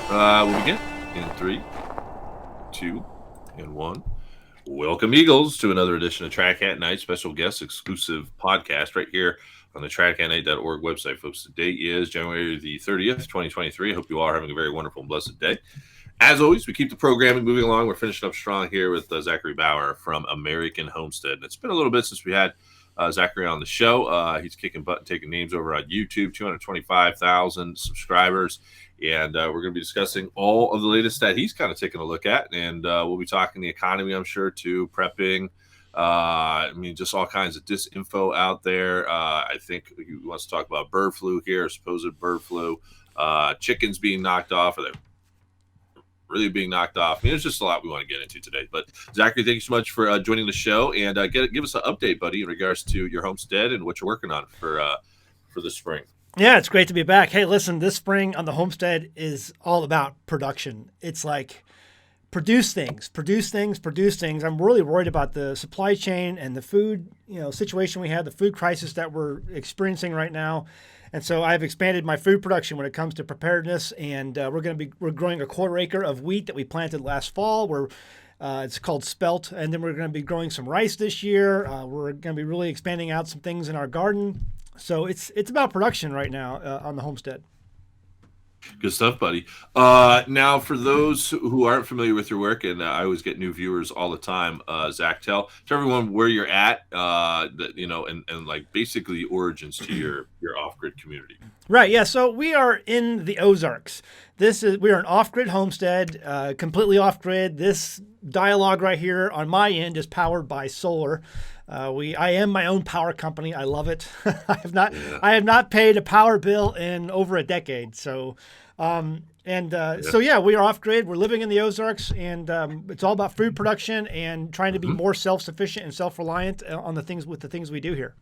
We'll begin in 3, 2, and 1. Welcome, Eagles, to another edition of TradCatKnight, special guest exclusive podcast right here on the TradCatKnight.org website, folks. Today is January the 30th, 2023. I hope you all are having a very wonderful and blessed day. As always, we keep the programming moving along. We're finishing up strong here with Zachary Bauer from American Homestead. And it's been a little bit since we had Zachary on the show. He's kicking butt and taking names over on YouTube, 225,000 subscribers. And we're going to be discussing all of the latest that he's kind of taking a look at. And we'll be talking the economy, I'm sure, too, prepping. Just all kinds of disinfo out there. I think he wants to talk about bird flu here, supposed bird flu, chickens being knocked off. Are they really being knocked off? There's just a lot we want to get into today. But Zachary, thank you so much for joining the show, and give us an update, buddy, in regards to your homestead and what you're working on for the spring. Yeah, it's great to be back. Hey, listen, this spring on the homestead is all about production. It's like produce things. I'm really worried about the supply chain and the food, situation we have, the food crisis that we're experiencing right now. And so I've expanded my food production when it comes to preparedness, and we're growing a 1/4 acre of wheat that we planted last fall. It's called spelt, and then we're going to be growing some rice this year. We're going to be really expanding out some things in our garden. So it's about production right now on the homestead. Good stuff, buddy. Now, for those who aren't familiar with your work, and I always get new viewers all the time, Zach, tell everyone where you're at, and like basically the origins to your off-grid community. Right. Yeah. So we are in the Ozarks. We are an off-grid homestead, completely off-grid. This dialogue right here on my end is powered by solar. I am my own power company. I love it. I have not paid a power bill in over a decade. So, we are off grid. We're living in the Ozarks, and it's all about food production and trying to be more self-sufficient and self-reliant on the things we do here.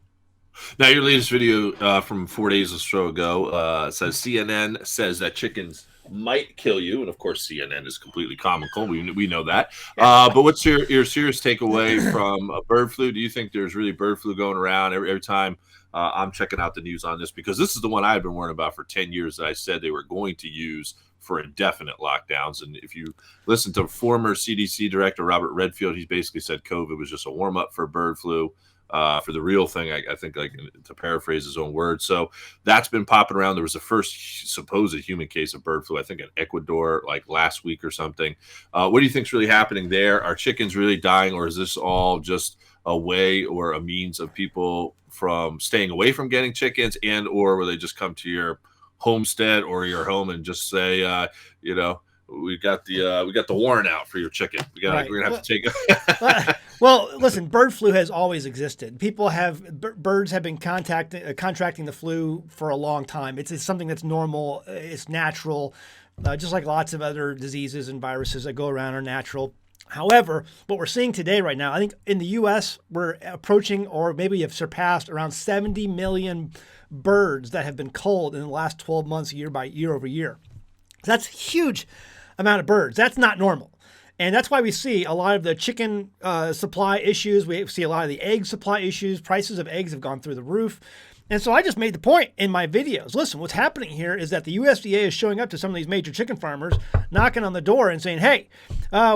Now, your latest video from 4 days or so ago says CNN says that chickens might kill you, and of course CNN is completely comical. We know that. But what's your serious takeaway from bird flu? Do you think there's really bird flu going around every time I'm checking out the news on this? Because this is the one I've been worrying about for 10 years that I said they were going to use for indefinite lockdowns. And if you listen to former CDC director Robert Redfield, he's basically said COVID was just a warm-up for bird flu. For the real thing, I think, like to paraphrase his own words. So that's been popping around. There was the first supposed human case of bird flu, I think, in Ecuador, like last week or something. What do you think's really happening there? Are chickens really dying, or is this all just a way or a means of people from staying away from getting chickens, or will they just come to your homestead or your home and just say, we got the warrant out for your chicken. We're gonna have to take. Well, listen, bird flu has always existed. Birds have been contracting the flu for a long time. It's something that's normal. It's natural, just like lots of other diseases and viruses that go around are natural. However, what we're seeing today right now, I think in the U.S., we're approaching or maybe have surpassed around 70 million birds that have been culled in the last 12 months, year over year. That's a huge amount of birds. That's not normal. And that's why we see a lot of the chicken supply issues. We see a lot of the egg supply issues. Prices of eggs have gone through the roof. And so I just made the point in my videos. Listen, what's happening here is that the USDA is showing up to some of these major chicken farmers, knocking on the door and saying, hey,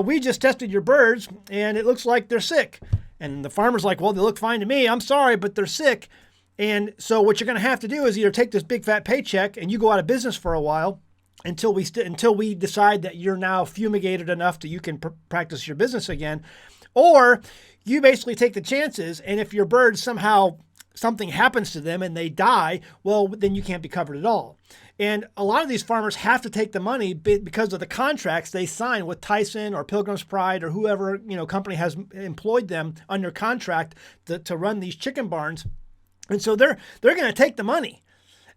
we just tested your birds and it looks like they're sick. And the farmer's like, well, they look fine to me. I'm sorry, but they're sick. And so what you're going to have to do is either take this big fat paycheck and you go out of business for a while, until we decide that you're now fumigated enough that you can practice your business again, or you basically take the chances, and if your birds somehow something happens to them and they die, well, then you can't be covered at all. And a lot of these farmers have to take the money because of the contracts they sign with Tyson or Pilgrim's Pride or whoever company has employed them under contract to run these chicken barns, and so they're going to take the money.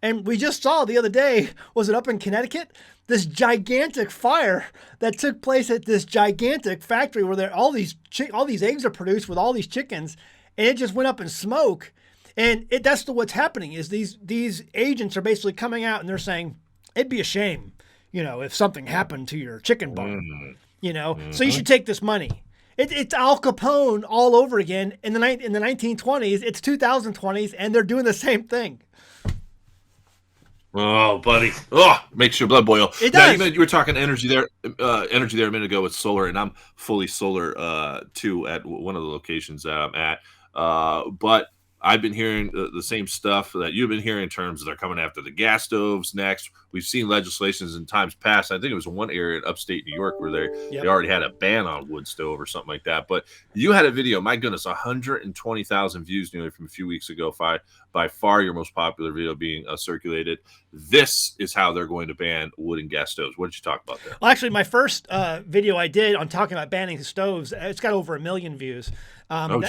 And we just saw the other day, was it up in Connecticut? This gigantic fire that took place at this gigantic factory where all these eggs are produced with all these chickens, and it just went up in smoke. And that's what's happening is these agents are basically coming out and they're saying, it'd be a shame, if something happened to your chicken barn, so you should take this money. It's Al Capone all over again in the 1920s. It's 2020s, and they're doing the same thing. Oh, buddy. Oh, makes your blood boil. It Now, does. you were talking energy there a minute ago with solar, and I'm fully solar too at one of the locations that I'm at. But I've been hearing the same stuff that you've been hearing in terms of they're coming after the gas stoves next. We've seen legislations in times past. I think it was one area in upstate New York where they Yep. already had a ban on wood stove or something like that. But you had a video, my goodness, 120,000 views nearly from a few weeks ago. By far your most popular video being circulated. This is how they're going to ban wood and gas stoves. What did you talk about there? Well, actually, my first video I did on talking about banning stoves, it's got over 1 million views.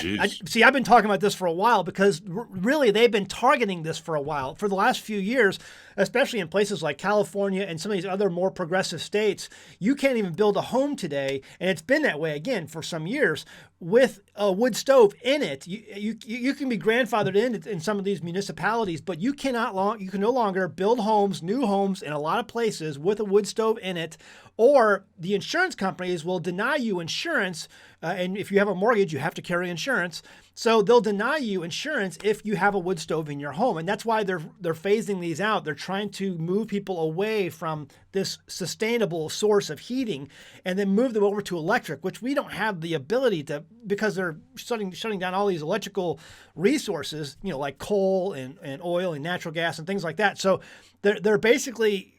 Geez. See, I've been talking about this for a while because really they've been targeting this for a while. For the last few years, especially in places like California and some of these other more progressive states, you can't even build a home today, and it's been that way again for some years, with a wood stove in it. You can be grandfathered in some of these municipalities, but you can no longer build homes, new homes in a lot of places with a wood stove in it, or the insurance companies will deny you insurance. And if you have a mortgage, you have to carry insurance. So they'll deny you insurance if you have a wood stove in your home. And that's why they're phasing these out. They're trying to move people away from this sustainable source of heating and then move them over to electric, which we don't have the ability to, because they're shutting down all these electrical resources, like coal and oil and natural gas and things like that. So they're basically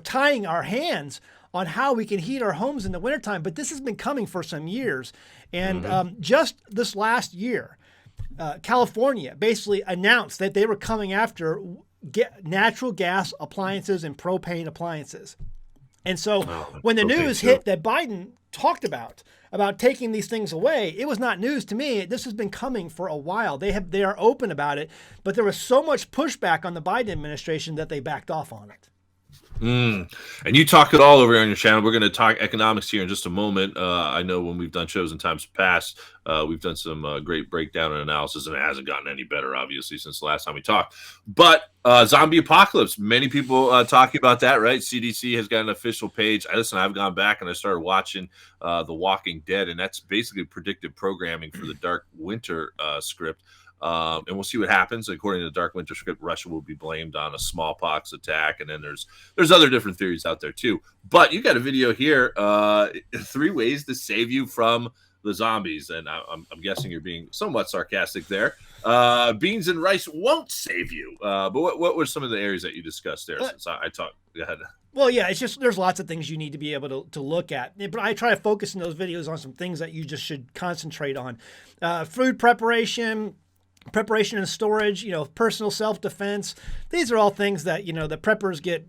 tying our hands on how we can heat our homes in the wintertime. But this has been coming for some years. And just this last year, California basically announced that they were coming after natural gas appliances and propane appliances. And so when the news hit that Biden talked about taking these things away, it was not news to me. This has been coming for a while. They are open about it, but there was so much pushback on the Biden administration that they backed off on it. And you talk it all over on your channel. We're going to talk economics here in just a moment. I know when we've done shows in times past, we've done some great breakdown and analysis, and it hasn't gotten any better, obviously, since the last time we talked. But zombie apocalypse, many people talking about that, right? CDC has got an official page. I've gone back and I started watching The Walking Dead, and that's basically predictive programming for the Dark Winter script. And we'll see what happens. According to the Dark Winter script, Russia will be blamed on a smallpox attack, and then there's other different theories out there too. But you got a video here, 3 ways to save you from the zombies, and I'm guessing you're being somewhat sarcastic there. Beans and rice won't save you. But what were some of the areas that you discussed there? Since I talked, go ahead. Well, yeah, it's just there's lots of things you need to be able to look at. But I try to focus in those videos on some things that you just should concentrate on. Food preparation and storage, personal self-defense. These are all things that, the preppers get,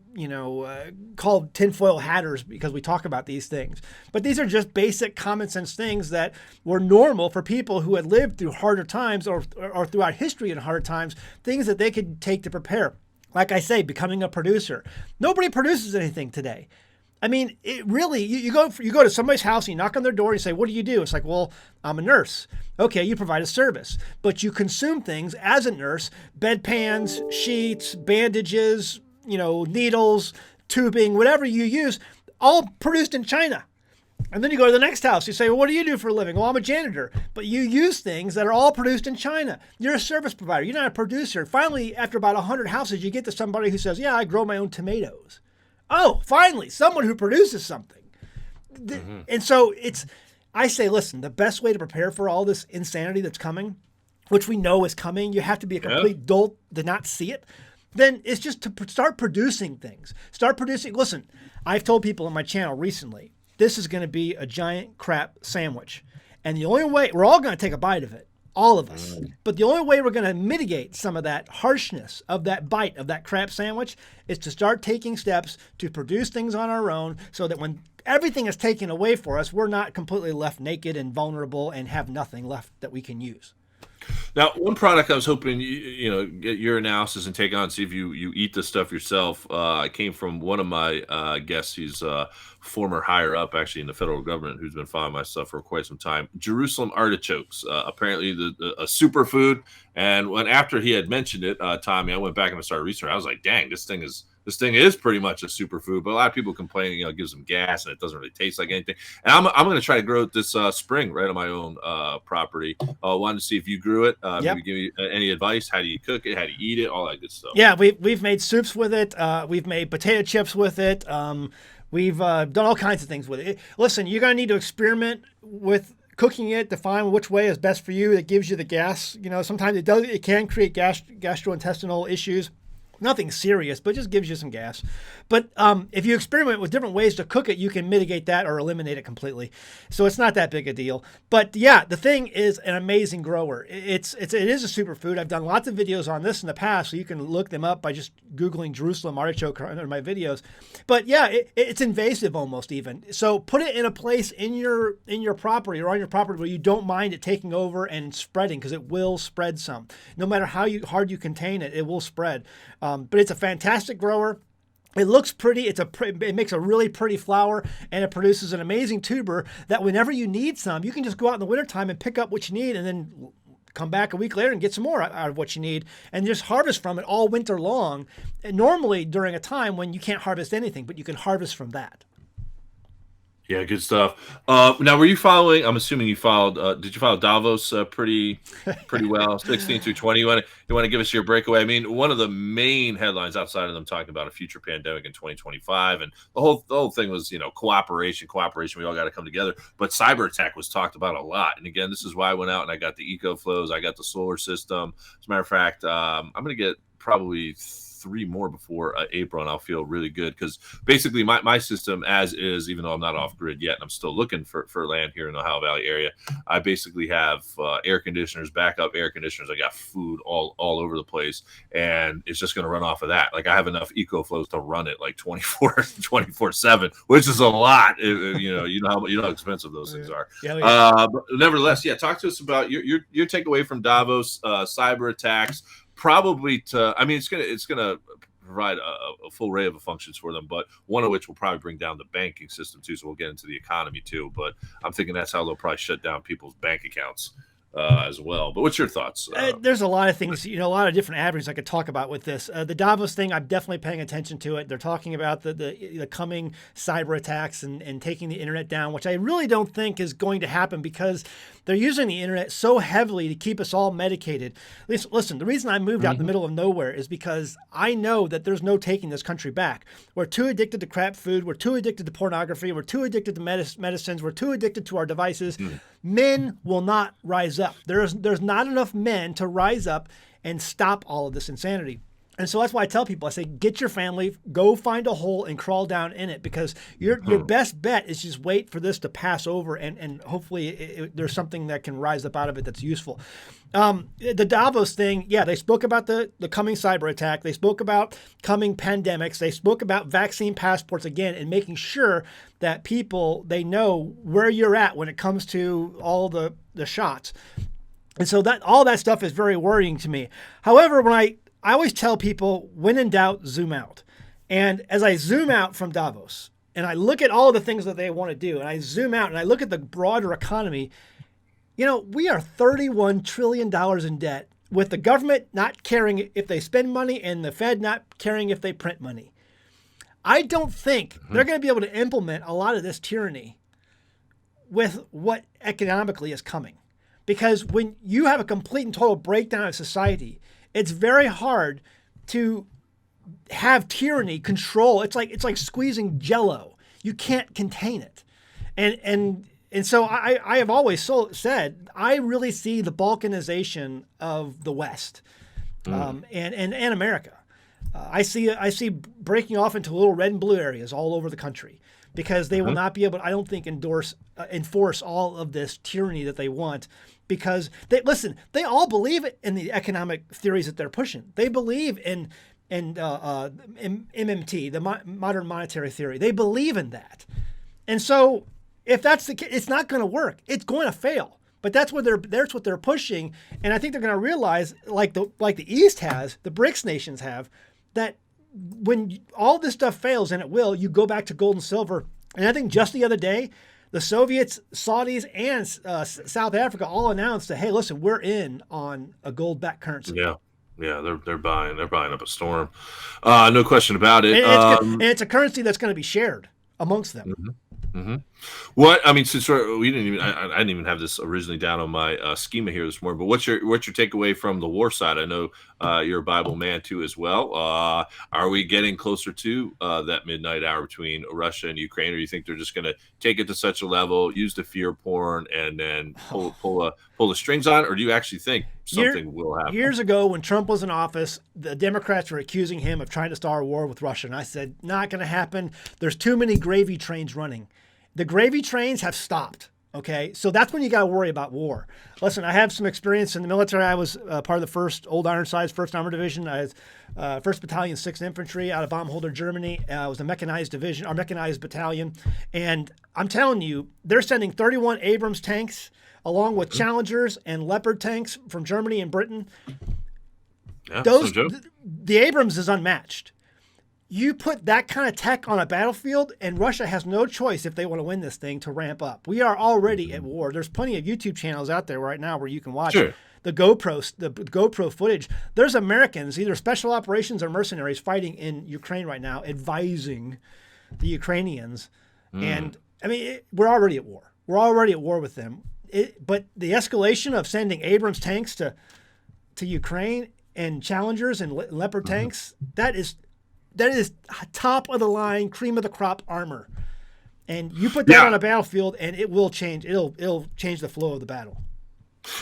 called tinfoil hatters because we talk about these things. But these are just basic common sense things that were normal for people who had lived through harder times or throughout history in hard times, things that they could take to prepare. Like I say, becoming a producer. Nobody produces anything today. I mean, it really, you go to somebody's house, and you knock on their door, and you say, what do you do? It's like, well, I'm a nurse. Okay, you provide a service. But you consume things as a nurse, bedpans, sheets, bandages, needles, tubing, whatever you use, all produced in China. And then you go to the next house. You say, well, what do you do for a living? Well, I'm a janitor. But you use things that are all produced in China. You're a service provider. You're not a producer. Finally, after about 100 houses, you get to somebody who says, yeah, I grow my own tomatoes. Oh, finally, someone who produces something. And so I say, listen, the best way to prepare for all this insanity that's coming, which we know is coming, you have to be a complete dolt to not see it, then it's just to start producing things. Start producing. Listen, I've told people on my channel recently, this is going to be a giant crap sandwich. And the only way, we're all going to take a bite of it. All of us. But the only way we're going to mitigate some of that harshness of that bite of that crap sandwich is to start taking steps to produce things on our own so that when everything is taken away for us, we're not completely left naked and vulnerable and have nothing left that we can use. Now, one product I was hoping get your analysis and take on, see if you eat this stuff yourself. Came from one of my guests. He's former higher up, actually, in the federal government, who's been following my stuff for quite some time. Jerusalem artichokes, apparently a superfood. And after he had mentioned it, Tommy, I went back and I started researching. I was like, dang, this this thing is pretty much a superfood. But a lot of people complain, it gives them gas and it doesn't really taste like anything. And I'm going to try to grow it this spring right on my own property. Wanted to see if you grew it. Maybe give me any advice. How do you cook it? How do you eat it? All that good stuff. Yeah, we've made soups with it. We've made potato chips with it. We've done all kinds of things with it. Listen, you're going to need to experiment with cooking it to find which way is best for you. That gives you the gas. Sometimes it can create gastrointestinal issues. Nothing serious, but just gives you some gas. But if you experiment with different ways to cook it, you can mitigate that or eliminate it completely. So it's not that big a deal. But yeah, the thing is an amazing grower. It is a superfood. I've done lots of videos on this in the past, so you can look them up by just Googling Jerusalem artichoke under my videos. But yeah, it's invasive almost even. So put it in a place in your property or on your property where you don't mind it taking over and spreading, because it will spread some. No matter how hard you contain it, it will spread. But it's a fantastic grower. It looks pretty. It makes a really pretty flower, and it produces an amazing tuber that whenever you need some, you can just go out in the wintertime and pick up what you need, and then come back a week later and get some more out of what you need, and just harvest from it all winter long. And normally during a time when you can't harvest anything, but you can harvest from that. Yeah, good stuff. Now, were you following? I'm assuming you followed. Did you follow Davos pretty well? 16 through 20. You want to give us your breakaway? I mean, one of the main headlines outside of them talking about a future pandemic in 2025, and the whole thing was cooperation. We all got to come together. But cyber attack was talked about a lot. And again, this is why I went out and I got the EcoFlows. I got the solar system. As a matter of fact, I'm going to get probably 3 more before April, and I'll feel really good, because basically my system as is, even though I'm not off grid yet and I'm still looking for land here in the Ohio Valley area, I basically have air conditioners, backup air conditioners. I got food all over the place, and it's just going to run off of that. Like, I have enough EcoFlows to run it like 24/7, which is a lot. You know how expensive those things are. But nevertheless, talk to us about your takeaway from Davos, cyber attacks. Probably it's gonna provide a full array of functions for them, but one of which will probably bring down the banking system too. So we'll get into the economy too. But I'm thinking that's how they'll probably shut down people's bank accounts as well. But what's your thoughts? There's a lot of things, a lot of different avenues I could talk about with this. The Davos thing, I'm definitely paying attention to it. They're talking about the coming cyber attacks and taking the internet down, which I really don't think is going to happen, because they're using the internet so heavily to keep us all medicated. Listen, the reason I moved out in the middle of nowhere is because I know that there's no taking this country back. We're too addicted to crap food. We're too addicted to pornography. We're too addicted to medicines. We're too addicted to our devices. Men will not rise up. There's not enough men to rise up and stop all of this insanity. And so that's why I tell people, I say, get your family, go find a hole and crawl down in it, because your best bet is just wait for this to pass over, and hopefully there's something that can rise up out of it that's useful. The Davos thing, they spoke about the coming cyber attack. They spoke about coming pandemics. They spoke about vaccine passports again, and making sure that people, they know where you're at when it comes to all the shots. And so that all that stuff is very worrying to me. However, when I always tell people, when in doubt, zoom out. And as I zoom out from Davos and I look at all the things that they want to do, and I zoom out and I look at the broader economy, we are $31 trillion in debt, with the government not caring if they spend money and the Fed not caring if they print money. I don't think they're going to be able to implement a lot of this tyranny with what economically is coming. Because when you have a complete and total breakdown of society, it's very hard to have tyranny control. It's like squeezing Jell-O. You can't contain it. And so I have always said, I really see the balkanization of the West and America. I see breaking off into little red and blue areas all over the country, because they will not be able to, I don't think, enforce all of this tyranny that they want. Because they all believe in the economic theories that they're pushing. They believe in MMT, the modern monetary theory. They believe in that. And so if that's the case, it's not going to work. It's going to fail. But that's what they're pushing. And I think they're going to realize, like the East has, the BRICS nations have, that when all this stuff fails, and it will, you go back to gold and silver. And I think just the other day, the Soviets, Saudis, and South Africa all announced that, hey, listen, we're in on a gold-backed currency. Yeah, they're buying up a storm. No question about it. And it's a currency that's going to be shared amongst them. Mhm. Mhm. What I mean, since we didn't even, I didn't even have this originally down on my schema here this morning. But what's your takeaway from the war side? I know you're a Bible man too as well. Are we getting closer to that midnight hour between Russia and Ukraine, or do you think they're just going to take it to such a level, use the fear porn, and then pull the strings on, or do you actually think something will happen? Years ago, when Trump was in office, the Democrats were accusing him of trying to start a war with Russia. And I said, not going to happen. There's too many gravy trains running. The gravy trains have stopped. Okay. So that's when you got to worry about war. Listen, I have some experience in the military. I was part of the 1st Old Ironsides, 1st Armored Division. I was 1st Battalion, 6th Infantry out of Baumholder, Germany. It was a mechanized division, or mechanized battalion. And I'm telling you, they're sending 31 Abrams tanks along with Challengers and Leopard tanks from Germany and Britain. Yeah, The Abrams is unmatched. You put that kind of tech on a battlefield, and Russia has no choice if they want to win this thing to ramp up. We are already at war. There's plenty of YouTube channels out there right now where you can watch the GoPro footage. There's Americans, either special operations or mercenaries, fighting in Ukraine right now, advising the Ukrainians. And I mean, we're already at war. We're already at war with them. But the escalation of sending Abrams tanks to Ukraine and Challengers and Leopard tanks, that is top of the line, cream of the crop armor. And you put that on a battlefield and it will change. It'll change the flow of the battle.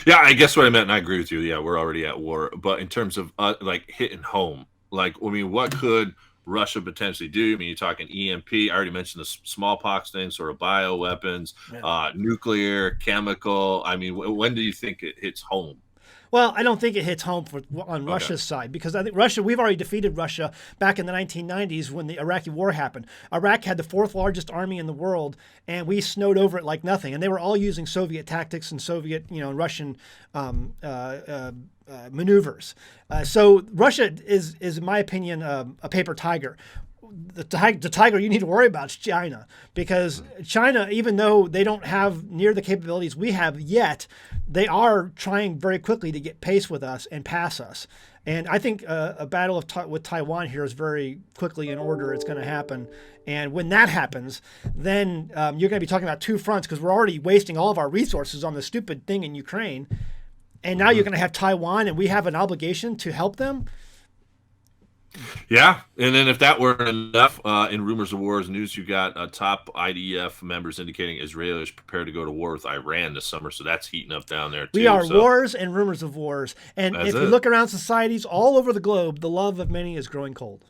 Yeah, I guess what I meant, and I agree with you. Yeah, we're already at war. But in terms of like hitting home, like, I mean, what could Russia potentially do? I mean, you're talking EMP. I already mentioned the smallpox thing, sort of bioweapons, nuclear, chemical. I mean, when do you think it hits home? Well, I don't think it hits home on Russia's side, because I think we've already defeated Russia back in the 1990s when the Iraqi war happened. Iraq had the 4th largest army in the world, and we snowed over it like nothing. And they were all using Soviet tactics and Soviet, and Russian maneuvers. So Russia is, in my opinion, a paper tiger. The tiger you need to worry about is China, because China, even though they don't have near the capabilities we have yet, they are trying very quickly to get pace with us and pass us. And I think a battle with Taiwan here is very quickly in order. It's going to happen. And when that happens, then you're going to be talking about two fronts, because we're already wasting all of our resources on the stupid thing in Ukraine. And now you're going to have Taiwan, and we have an obligation to help them. Yeah, and then if that weren't enough, in rumors of wars news, you got top IDF members indicating Israel is prepared to go to war with Iran this summer, so that's heating up down there too. We are wars and rumors of wars, and if you look around societies all over the globe, the love of many is growing cold.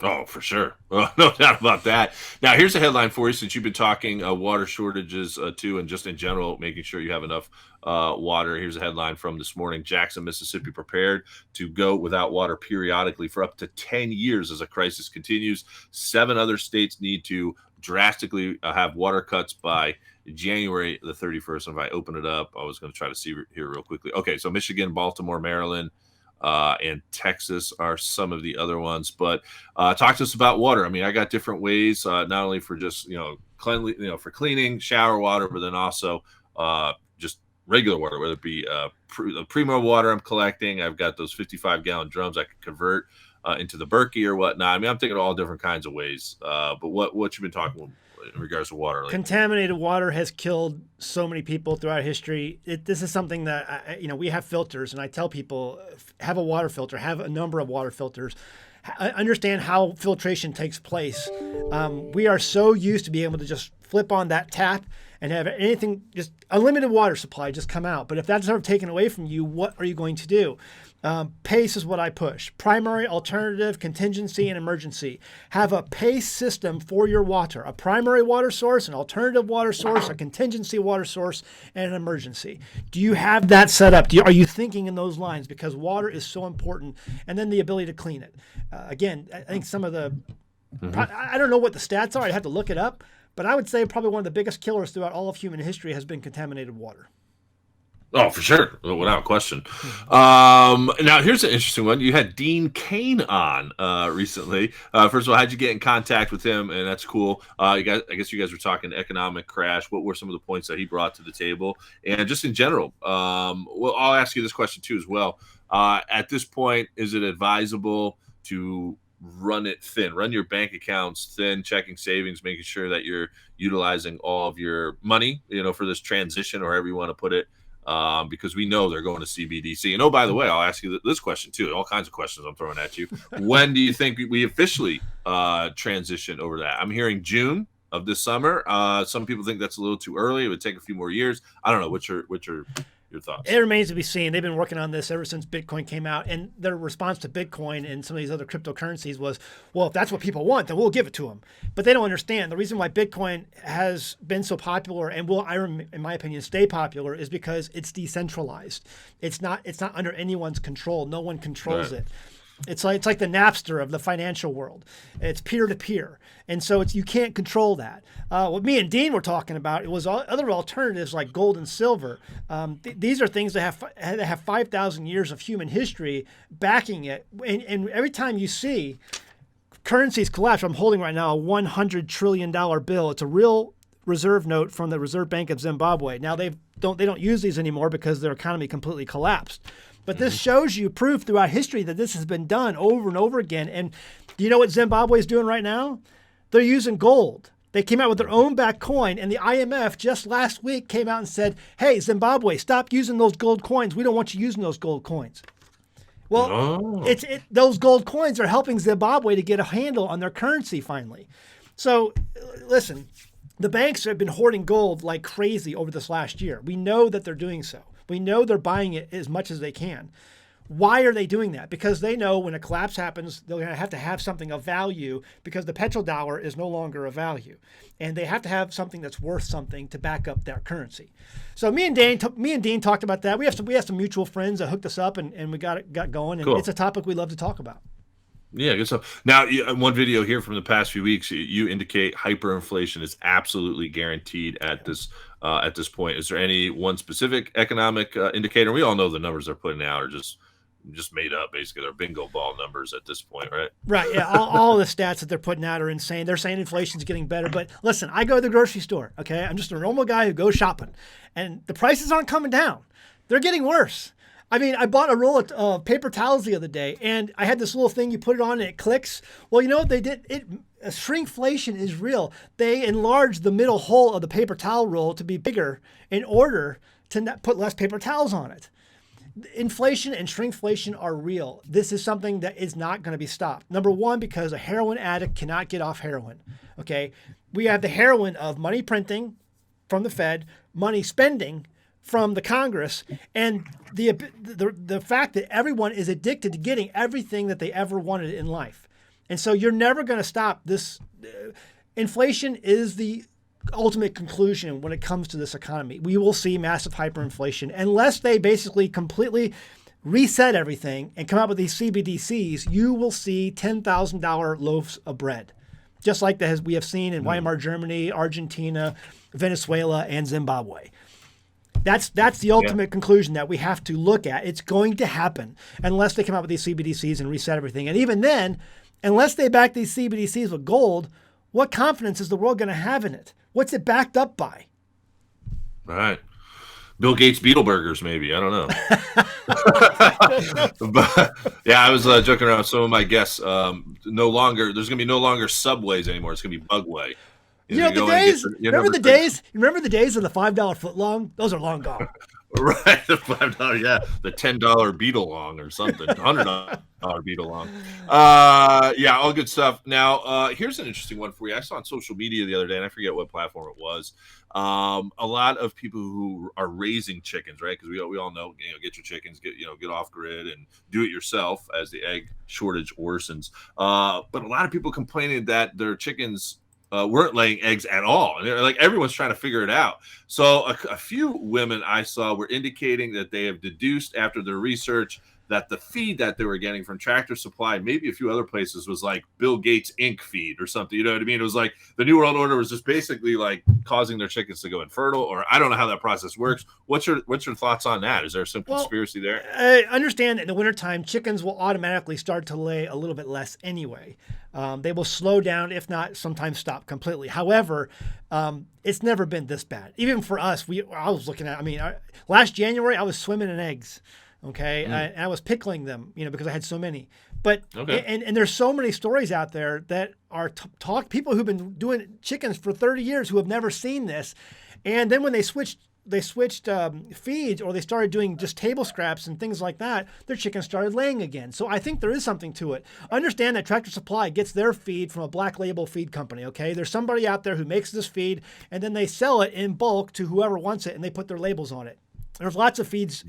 Oh, for sure. Well, no doubt about that. Now, here's a headline for you, since you've been talking water shortages too, and just in general, making sure you have enough water. Here's a headline from this morning. Jackson, Mississippi, prepared to go without water periodically for up to 10 years as a crisis continues. 7 other states need to drastically have water cuts by January the 31st. And if I open it up, I was going to try to see here real quickly. Okay, so Michigan, Baltimore, Maryland, and Texas are some of the other ones. But talk to us about water. I mean, I got different ways, not only for just for cleaning, shower water, but then also just regular water, whether it be the Primo water I'm collecting. I've got those 55-gallon drums I can convert into the Berkey or whatnot. I mean, I'm thinking of all different kinds of ways. But what you've been talking about in regards to water? Contaminated water has killed so many people throughout history. This is something that, we have filters, and I tell people, have a water filter, have a number of water filters. Understand how filtration takes place. We are so used to being able to just flip on that tap and have anything, just unlimited water supply just come out. But if that's ever taken away from you, what are you going to do? PACE is what I push. Primary, alternative, contingency, and emergency. Have a PACE system for your water. A primary water source, an alternative water source, a contingency water source, and an emergency. Do you have that set up? Are you thinking in those lines? Because water is so important. And then the ability to clean it. Again, I think some of the... I don't know what the stats are. I'd have to look it up. But I would say probably one of the biggest killers throughout all of human history has been contaminated water. Oh, for sure. Without question. Now, here's an interesting one. You had Dean Cain on recently. First of all, how'd you get in contact with him? And that's cool. I guess you guys were talking economic crash. What were some of the points that he brought to the table? And just in general, well, I'll ask you this question too as well. At this point, is it advisable to run it thin, run your bank accounts thin, checking savings, making sure that you're utilizing all of your money, for this transition, or however you want to put it, because we know they're going to CBDC. And oh, by the way, I'll ask you this question too. All kinds of questions I'm throwing at you. When do you think we officially transition over that? I'm hearing June of this summer. Some people think that's a little too early. It would take a few more years. I don't know. What's your thoughts? It remains to be seen. They've been working on this ever since Bitcoin came out, and their response to Bitcoin and some of these other cryptocurrencies was, well, if that's what people want, then we'll give it to them. But they don't understand. The reason why Bitcoin has been so popular and will, in my opinion, stay popular is because it's decentralized. It's not under anyone's control. No one controls it. It's like the Napster of the financial world. It's peer-to-peer. And so you can't control that. What me and Dean were talking about, it was other alternatives like gold and silver. These are things that have 5,000 years of human history backing it. And every time you see currencies collapse, I'm holding right now a $100 trillion bill. It's a real reserve note from the Reserve Bank of Zimbabwe. Now they don't use these anymore because their economy completely collapsed. But this shows you proof throughout history that this has been done over and over again. And do you know what Zimbabwe is doing right now? They're using gold. They came out with their own back coin, and the IMF just last week came out and said, hey, Zimbabwe, stop using those gold coins. We don't want you using those gold coins. Well, those gold coins are helping Zimbabwe to get a handle on their currency finally. So listen, the banks have been hoarding gold like crazy over this last year. We know that they're doing so. We know they're buying it as much as they can. Why are they doing that? Because they know when a collapse happens, they're going to have something of value because the petrodollar is no longer a value. And they have to have something that's worth something to back up their currency. So me and Dean talked about that. We have some mutual friends that hooked us up and we got going. And It's a topic we love to talk about. Yeah, good stuff. Now, one video here from the past few weeks, you indicate hyperinflation is absolutely guaranteed at this point. Is there any one specific economic indicator? We all know the numbers they're putting out are just made up. Basically, they're bingo ball numbers at this point, right? Right. Yeah. All the stats that they're putting out are insane. They're saying inflation's getting better, but listen, I go to the grocery store. Okay, I'm just a normal guy who goes shopping, and the prices aren't coming down. They're getting worse. I mean, I bought a roll of paper towels the other day, and I had this little thing you put it on and it clicks. Well, you know what they did? Shrinkflation is real. They enlarged the middle hole of the paper towel roll to be bigger in order to not put less paper towels on it. Inflation and shrinkflation are real. This is something that is not going to be stopped. Number one, because a heroin addict cannot get off heroin. Okay, we have the heroin of money printing from the Fed, money spending from the Congress, and the fact that everyone is addicted to getting everything that they ever wanted in life. And so you're never going to stop this. Inflation is the ultimate conclusion when it comes to this economy. We will see massive hyperinflation unless they basically completely reset everything and come up with these CBDCs. You will see $10,000 loaves of bread, just like we have seen in Weimar Germany, Argentina, Venezuela, and Zimbabwe. That's the ultimate conclusion that we have to look at. It's going to happen unless they come out with these CBDCs and reset everything. And even then, unless they back these CBDCs with gold, what confidence is the world going to have in it? What's it backed up by? Right. Bill Gates Beetle Burgers, maybe. I don't know. But, yeah, I was joking around with some of my guests. There's going to be no longer Subways anymore. It's going to be Bugway. Remember the days of the $5 footlong? Those are long gone. Right, the $5, yeah, the $10 beetle long or something, $100 beetle long. Yeah, all good stuff. Now, here's an interesting one for you. I saw on social media the other day, and I forget what platform it was. A lot of people who are raising chickens, right? Because we all know, get your chickens, get off grid and do it yourself as the egg shortage worsens. But a lot of people complaining that their chickens weren't laying eggs at all. And like everyone's trying to figure it out. So a few women I saw were indicating that they have deduced after their research that the feed that they were getting from Tractor Supply, maybe a few other places, was like Bill Gates Inc. feed or something. You know what I mean? It was like the New World Order was just basically like causing their chickens to go infertile, or I don't know how that process works. What's your thoughts on that? Is there some conspiracy there? I understand that in the wintertime, chickens will automatically start to lay a little bit less anyway. They will slow down, if not sometimes stop completely. However, it's never been this bad. Even for us, I was looking at, last January, I was swimming in eggs. Okay, and I was pickling them, because I had so many. But Okay. and there's so many stories out there that are people who've been doing chickens for 30 years who have never seen this, and then when they switched feeds, or they started doing just table scraps and things like that, their chickens started laying again. So I think there is something to it. Understand that Tractor Supply gets their feed from a black label feed company. Okay, there's somebody out there who makes this feed, and then they sell it in bulk to whoever wants it, and they put their labels on it. There's lots of feeds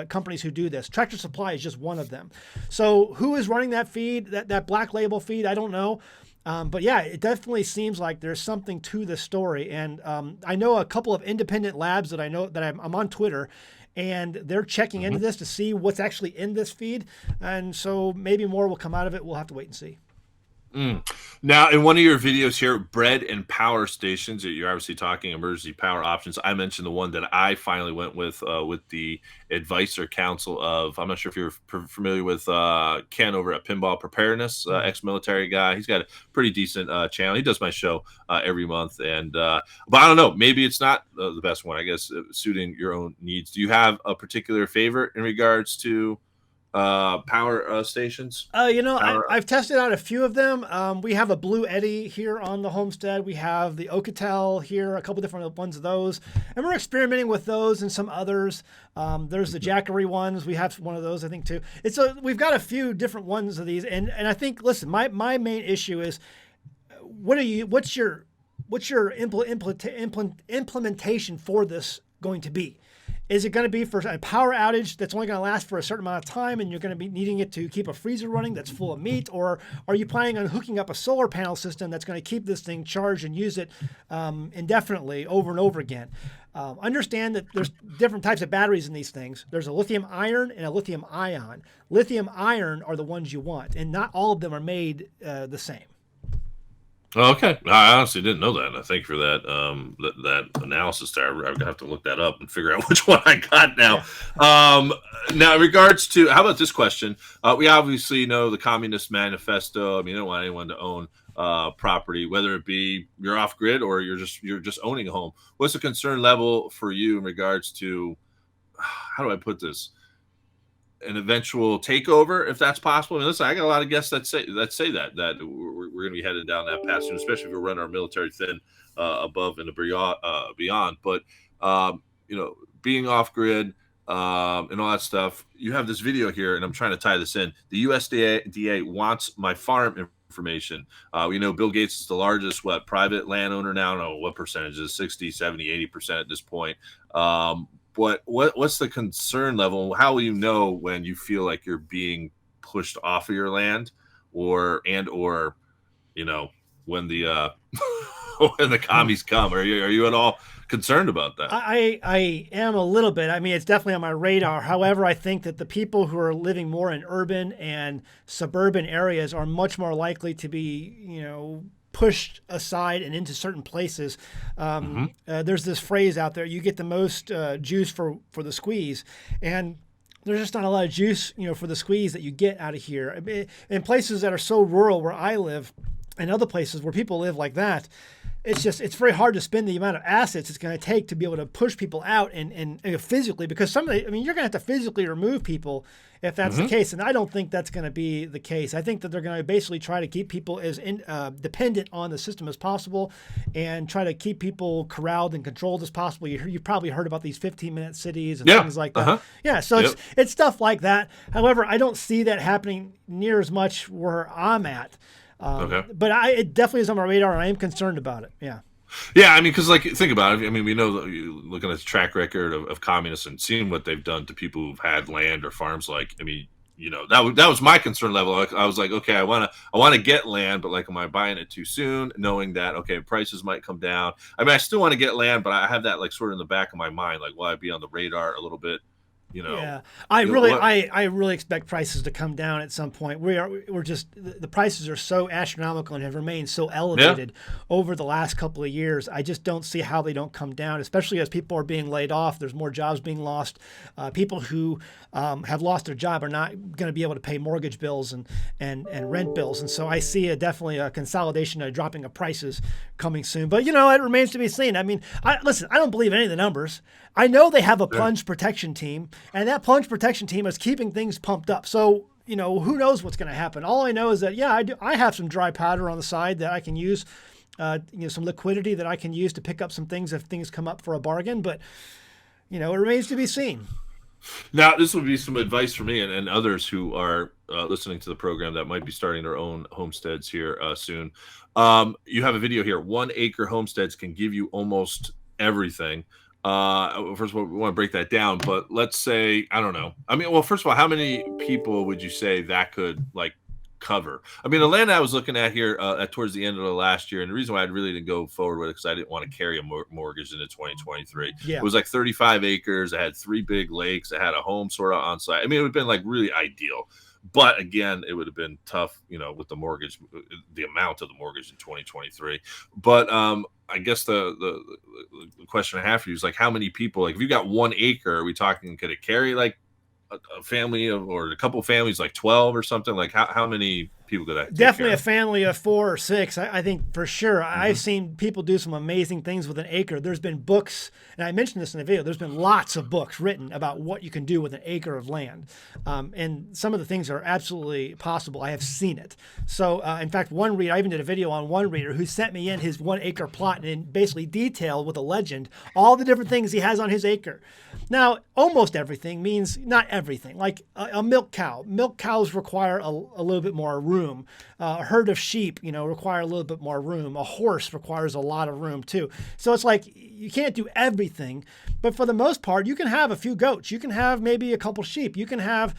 companies who do this. Tractor Supply is just one of them. So who is running that feed, that black label feed? I don't know. But yeah, it definitely seems like there's something to this story. And I know a couple of independent labs that I know that I'm on Twitter, and they're checking into this to see what's actually in this feed. And so maybe more will come out of it. We'll have to wait and see. Now, in one of your videos here, bread and power stations, you're obviously talking emergency power options. I mentioned the one that I finally went with the advice or counsel of, I'm not sure if you're familiar with Ken over at Pinball Preparedness, ex-military guy. He's got a pretty decent channel. He does my show every month. And but I don't know, maybe it's not the best one, I guess, suiting your own needs. Do you have a particular favorite in regards to power stations? I've tested out a few of them. We have a Blue Eddy here on the homestead. We have the Ocatel here, a couple different ones of those, and we're experimenting with those and some others. There's the Jackery ones. We have one of those, I think, too. We've got a few different ones of these, and I think, listen, my main issue is what's your implementation for this going to be? Is it going to be for a power outage that's only going to last for a certain amount of time, and you're going to be needing it to keep a freezer running that's full of meat? Or are you planning on hooking up a solar panel system that's going to keep this thing charged and use it indefinitely over and over again? Understand that there's different types of batteries in these things. There's a lithium iron and a lithium ion. Lithium iron are the ones you want, and not all of them are made the same. Okay, I honestly didn't know that. And I thank you for that that analysis there. I'm gonna have to look that up and figure out which one I got now. Now, in regards to, how about this question? We obviously know the Communist Manifesto. I mean, you don't want anyone to own property, whether it be you're off grid or you're just owning a home. What's the concern level for you in regards to, how do I put this, an eventual takeover, if that's possible? I mean, listen, I got a lot of guests that say that we're going to be headed down that path soon, especially if we run our military thin above and beyond. But being off grid and all that stuff. You have this video here, and I'm trying to tie this in. The USDA wants my farm information. We know Bill Gates is the largest private landowner now. I don't know what percentage is 60, 70, 80% at this point. What's the concern level? How will you know when you feel like you're being pushed off of your land, or when the when the commies come? Are you at all concerned about that? I am a little bit. I mean, it's definitely on my radar. However, I think that the people who are living more in urban and suburban areas are much more likely to be, pushed aside and into certain places. There's this phrase out there: you get the most juice for the squeeze, and there's just not a lot of juice, for the squeeze that you get out of here. I mean, in places that are so rural where I live, and other places where people live like that, it's very hard to spend the amount of assets it's going to take to be able to push people out and physically, because you're going to have to physically remove people if that's the case. And I don't think that's going to be the case. I think that they're going to basically try to keep people as dependent on the system as possible, and try to keep people corralled and controlled as possible. You've probably heard about these 15-minute cities and things like that. Yeah, so it's stuff like that. However, I don't see that happening near as much where I'm at. But it definitely is on my radar, and I am concerned about it. Yeah. Yeah, I mean, because think about it. I mean, we know that looking at the track record of communists and seeing what they've done to people who've had land or farms. That was my concern level. I was like, okay, I want to get land, but am I buying it too soon? Knowing that, okay, prices might come down. I mean, I still want to get land, but I have that sort of in the back of my mind, will I be on the radar a little bit? Yeah, I really expect prices to come down at some point. The prices are so astronomical and have remained so elevated over the last couple of years. I just don't see how they don't come down, especially as people are being laid off. There's more jobs being lost. People who have lost their job are not going to be able to pay mortgage bills and rent bills. And so I see definitely a consolidation, a dropping of prices coming soon. But, it remains to be seen. I mean, I don't believe any of the numbers. I know they have a plunge protection team. And that plunge protection team is keeping things pumped up. So, who knows what's going to happen? All I know is that, I have some dry powder on the side that I can use, some liquidity that I can use to pick up some things if things come up for a bargain. But, it remains to be seen. Now, this would be some advice for me and others who are listening to the program that might be starting their own homesteads here soon. You have a video here. 1 acre homesteads can give you almost everything. First of all, we want to break that down, but let's say, I don't know. I mean, well, first of all, how many people would you say that could cover? I mean, the land I was looking at here towards the end of the last year, and the reason why I really didn't go forward with it because I didn't want to carry a mortgage into 2023. Yeah. It was 35 acres. It had 3 big lakes. It had a home sort of on site. I mean, it would have been really ideal. But again, it would have been tough, with the mortgage, the amount of the mortgage in 2023. But I guess the question I have for you is how many people, if you got 1 acre, are we talking, could it carry a family or a couple of families, 12 or something? How many people could that Definitely a family of 4 or 6. I think for sure. Mm-hmm. I've seen people do some amazing things with an acre. There's been books, and I mentioned this in the video, there's been lots of books written about what you can do with an acre of land. And some of the things are absolutely possible. I have seen it. So in fact, one reader, I even did a video on one reader who sent me in his 1 acre plot and basically detailed with a legend all the different things he has on his acre. Now, almost everything means not everything. Like a milk cow. Milk cows require a little bit more room. A herd of sheep, require a little bit more room. A horse requires a lot of room too. So it's you can't do everything, but for the most part, you can have a few goats. You can have maybe a couple sheep. You can have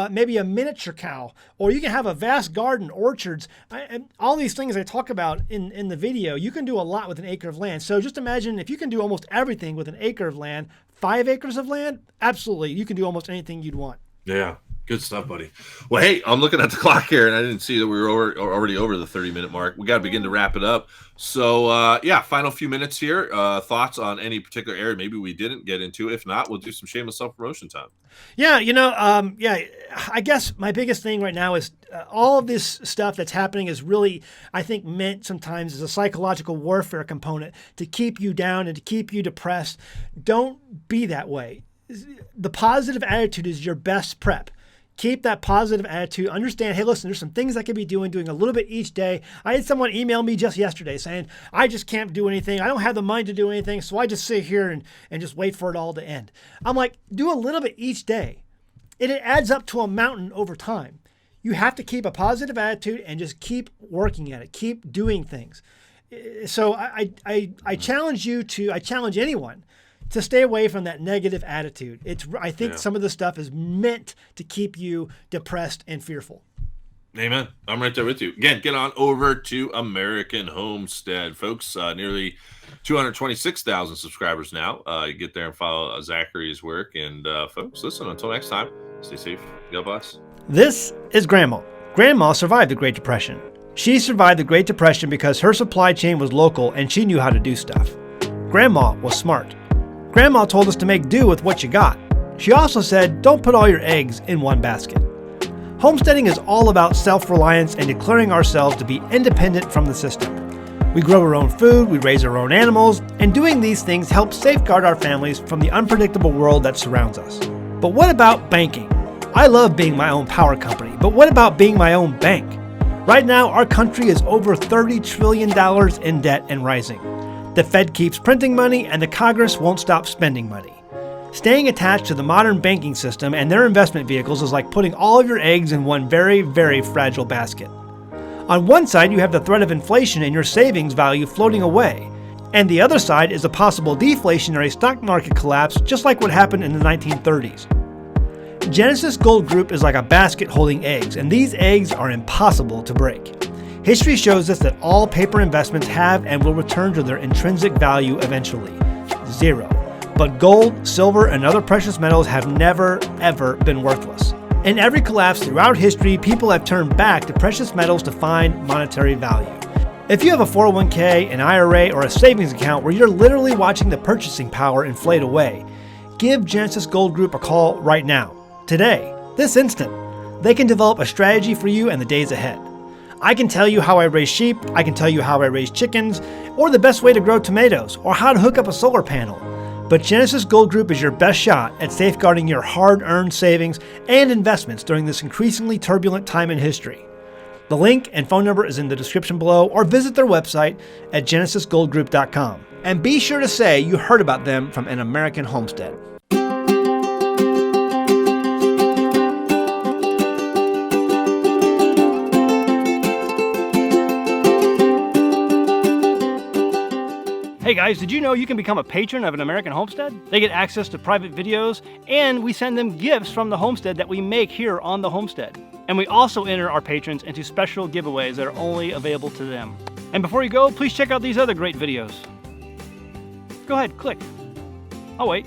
maybe a miniature cow, or you can have a vast garden, orchards, and all these things I talk about in the video. You can do a lot with an acre of land. So just imagine if you can do almost everything with an acre of land, 5 acres of land, absolutely, you can do almost anything you'd want. Yeah. Good stuff, buddy. Well, hey, I'm looking at the clock here, and I didn't see that we were already over the 30-minute mark. We got to begin to wrap it up. So, final few minutes here. Thoughts on any particular area maybe we didn't get into. If not, we'll do some shameless self-promotion time. Yeah, I guess my biggest thing right now is all of this stuff that's happening is really, I think, meant sometimes as a psychological warfare component to keep you down and to keep you depressed. Don't be that way. The positive attitude is your best prep. Keep that positive attitude. Understand, hey, listen, there's some things I could be doing a little bit each day. I had someone email me just yesterday saying, I just can't do anything. I don't have the mind to do anything. So I just sit here and just wait for it all to end. I'm like, do a little bit each day. It adds up to a mountain over time. You have to keep a positive attitude and just keep working at it. Keep doing things. So I challenge I challenge anyone to stay away from that negative attitude. I think some of this stuff is meant to keep you depressed and fearful. Amen. I'm right there with you. Again, get on over to American Homestead, folks. Nearly 226,000 subscribers now. You get there and follow Zachary's work. And folks, listen, until next time, stay safe. God bless. This is Grandma. Grandma survived the Great Depression. She survived the Great Depression because her supply chain was local and she knew how to do stuff. Grandma was smart. Grandma told us to make do with what you got. She also said, don't put all your eggs in one basket. Homesteading is all about self-reliance and declaring ourselves to be independent from the system. We grow our own food, we raise our own animals, and doing these things helps safeguard our families from the unpredictable world that surrounds us. But what about banking? I love being my own power company, but what about being my own bank? Right now, our country is over $30 trillion in debt and rising. The Fed keeps printing money, and the Congress won't stop spending money. Staying attached to the modern banking system and their investment vehicles is like putting all of your eggs in one very, very fragile basket. On one side, you have the threat of inflation and your savings value floating away, and the other side is a possible deflationary stock market collapse, just like what happened in the 1930s. Genesis Gold Group is like a basket holding eggs, and these eggs are impossible to break. History shows us that all paper investments have and will return to their intrinsic value eventually. 0. But gold, silver, and other precious metals have never, ever been worthless. In every collapse throughout history, people have turned back to precious metals to find monetary value. If you have a 401k, an IRA, or a savings account where you're literally watching the purchasing power inflate away, give Genesis Gold Group a call right now, today, this instant. They can develop a strategy for you in the days ahead. I can tell you how I raise sheep, I can tell you how I raise chickens, or the best way to grow tomatoes, or how to hook up a solar panel. But Genesis Gold Group is your best shot at safeguarding your hard-earned savings and investments during this increasingly turbulent time in history. The link and phone number is in the description below, or visit their website at genesisgoldgroup.com. And be sure to say you heard about them from An American Homestead. Hey guys, did you know you can become a patron of An American Homestead? They get access to private videos, and we send them gifts from the homestead that we make here on the homestead. And we also enter our patrons into special giveaways that are only available to them. And before you go, please check out these other great videos. Go ahead, click. I'll wait.